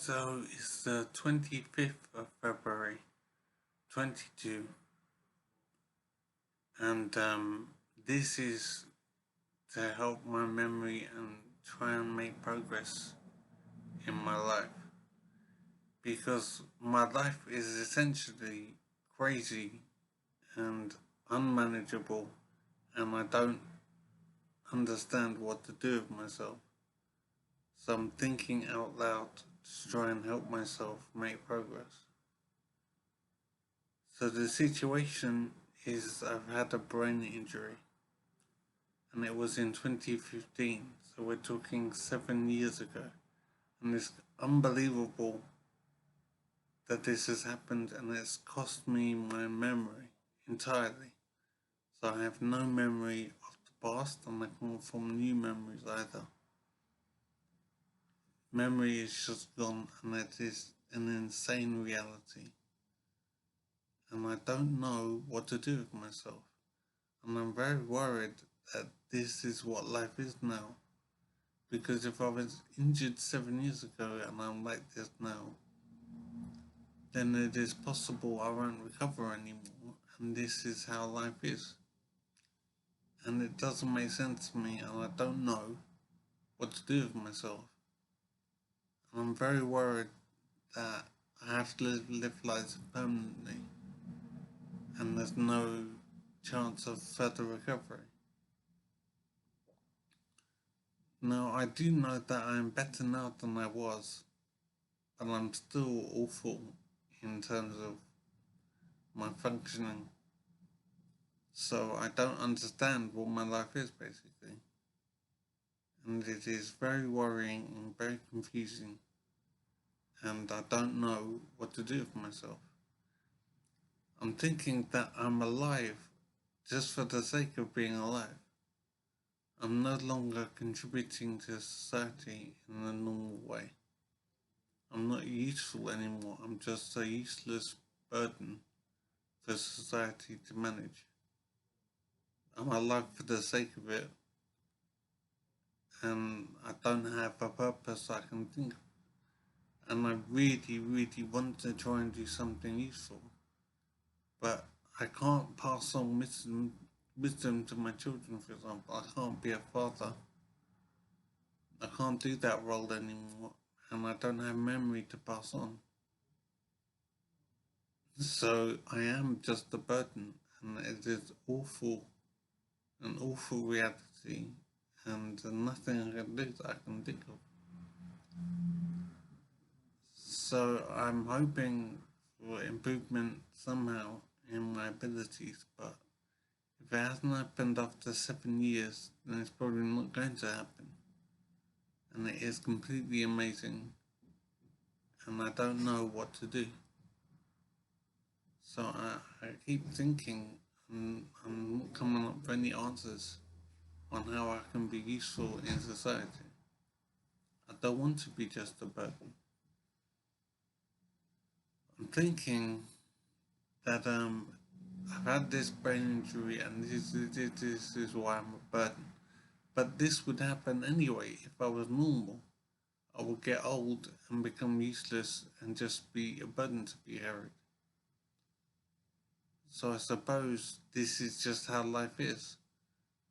So it's the 25th of February 22, and this is to help my memory and try and make progress in my life because my life is essentially crazy and unmanageable, and I don't understand what to do with myself. So I'm thinking out loud to try and help myself make progress. So the situation is I've had a brain injury and it was in 2015. So we're talking 7 years ago. And it's unbelievable that this has happened and it's cost me my memory entirely. So I have no memory of the past and I can't form new memories either. Memory is just gone and it is an insane reality. And I don't know what to do with myself. And I'm very worried that this is what life is now. Because if I was injured 7 years ago and I'm like this now, then it is possible I won't recover anymore, and this is how life is. And it doesn't make sense to me, and I don't know what to do with myself. And I'm very worried that I have to live life permanently, and there's no chance of further recovery. Now, I do know that I'm better now than I was, but I'm still awful in terms of my functioning. So I don't understand what my life is basically. And it is very worrying and very confusing. And I don't know what to do with myself. I'm thinking that I'm alive just for the sake of being alive. I'm no longer contributing to society in a normal way. I'm not useful anymore. I'm just a useless burden for society to manage. I'm alive for the sake of it, and I don't have a purpose I can think of. And I really, really want to try and do something useful, but I can't pass on wisdom to my children, for example. I can't be a father. I can't do that role anymore, and I don't have memory to pass on. So I am just a burden, and it is awful, an awful reality, and nothing I can do that I can think of. So I'm hoping for improvement somehow in my abilities, but if it hasn't happened after 7 years, then it's probably not going to happen. And it is completely amazing, and I don't know what to do. So I keep thinking, and I'm not coming up with any answers on how I can be useful in society. I don't want to be just a burden. I'm thinking that I've had this brain injury, and this is why I'm a burden. But this would happen anyway if I was normal. I would get old and become useless and just be a burden to be carried. So I suppose this is just how life is.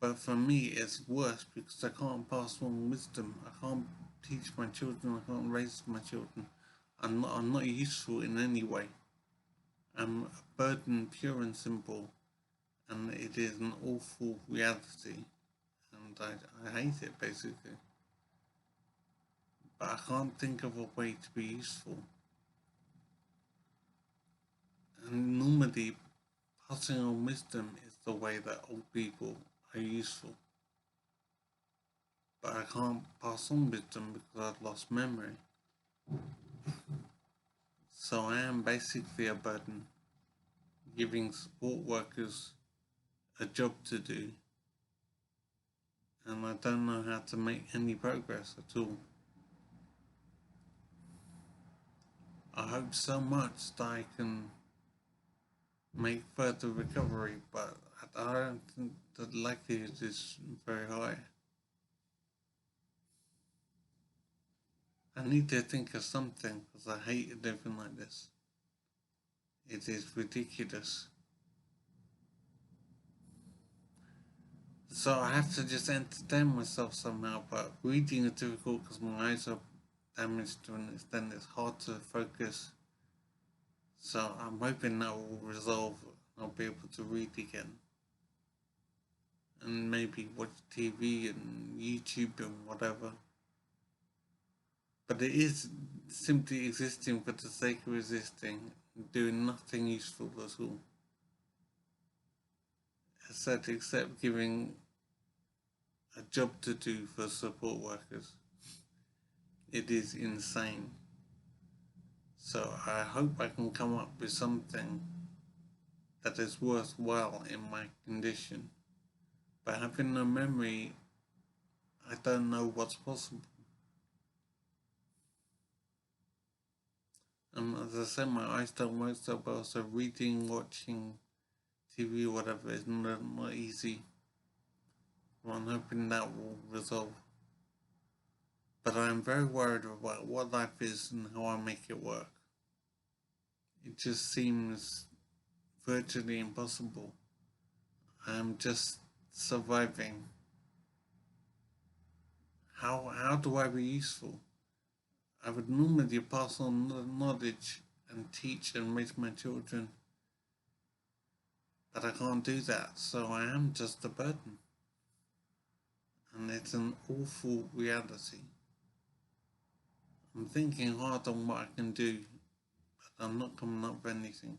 But for me, it's worse because I can't pass on wisdom. I can't teach my children. I can't raise my children. I'm not useful in any way. I'm a burden, pure and simple, and it is an awful reality, and I hate it basically. But I can't think of a way to be useful. And normally, passing on wisdom is the way that old people are useful. But I can't pass on wisdom because I've lost memory. So I am basically a burden, giving support workers a job to do, and I don't know how to make any progress at all. I hope so much that I can make further recovery, but I don't think the likelihood is very high. I need to think of something because I hate living like this. It is ridiculous. So I have to just entertain myself somehow, but reading is difficult because my eyes are damaged to an extent it's hard to focus. So I'm hoping that will resolve and I'll be able to read again. And maybe watch TV and YouTube and whatever. But it is simply existing for the sake of existing, doing nothing useful at all. Except giving a job to do for support workers. It is insane. So I hope I can come up with something that is worthwhile in my condition. But having no memory, I don't know what's possible. As I said, my eyes don't work so well, so reading, watching TV, whatever, is not easy. Well, I'm hoping that will resolve. But I'm very worried about what life is and how I make it work. It just seems virtually impossible. I'm just surviving. How do I be useful? I would normally pass on knowledge and teach and raise my children, but I can't do that, so I am just a burden. And it's an awful reality. I'm thinking hard on what I can do, but I'm not coming up with anything.